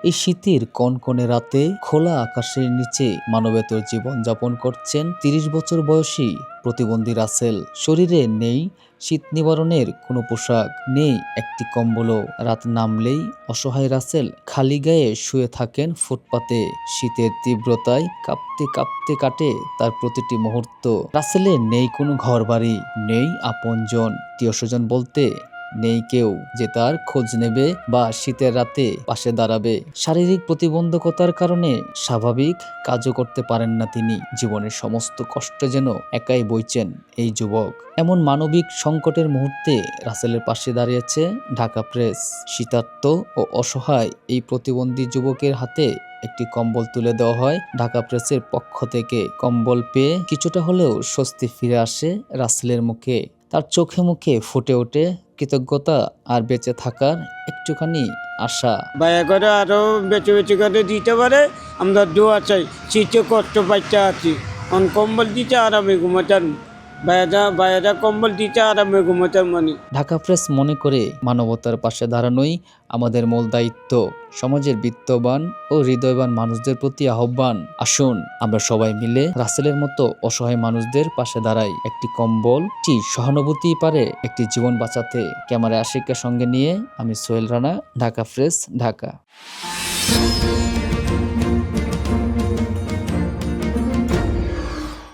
এই শীতের কনকনে রাতে খোলা আকাশের নিচে মানবেতর জীবনযাপন করছেন ৩০ বছর বয়সী প্রতিবন্ধী রাসেল। শরীরে নেই শীত নিবারণের কোনো পোশাক, নেই একটি কম্বলও। রাত নামলেই অসহায় রাসেল খালি গায়ে শুয়ে থাকেন ফুটপাতে। শীতের তীব্রতায় কাঁপতে কাঁপতে কাটে তার প্রতিটি মুহূর্ত। রাসেলের নেই কোনো ঘরবাড়ি, নেই আপনজন, আত্মীয়স্বজন বলতে নেই কেউ যে তার খোঁজ নেবে বা শীতের রাতে পাশে দাঁড়াবে। শারীরিক প্রতিবন্ধকতার কারণে স্বাভাবিক কাজও করতে পারেন না তিনি। জীবনের সমস্ত কষ্ট যেন একাই বইছেন এই যুবক। এমন মানবিক সংকটের মুহূর্তে রাসেলের পাশে দাঁড়িয়েছে ঢাকা প্রেস। শীতার্ত ও অসহায় এই প্রতিবন্ধী যুবকের হাতে একটি কম্বল তুলে দেওয়া হয় ঢাকা প্রেসের পক্ষ থেকে। কম্বল পেয়ে কিছুটা হলেও স্বস্তি ফিরে আসে রাসেলের মুখে। তার চোখে মুখে ফুটে ওঠে কৃতজ্ঞতা আর বেঁচে থাকার একটুখানি আশা। ভাইয়া করে আরো বেঁচে বেঁচে করে দিতে পারে, আমরা দোয়া চাই। শীতে কষ্ট পাইতে আছি, কম্বল দিতে আরামে ঘুমাতেন। ভাইয়ারা কম্বল দিতে আরামে ঘুমাতেন। মানে ঢাকা প্রেস মনে করে মানবতার পাশে দাঁড়ানোই আমাদের মূল দায়িত্ব। সমাজের বিত্তবান ও হৃদয়বান মানুষদের প্রতি আহ্বান, আসুন আমরা সবাই মিলে রাসেলের মতো অসহায় মানুষদের পাশে দাঁড়াই। একটি কম্বল, একটি সহানুভূতি পারে একটি জীবন বাঁচাতে। ক্যামেরায় আশিককে সঙ্গে নিয়ে আমি সোহেল রানা, ঢাকা প্রেস, ঢাকা।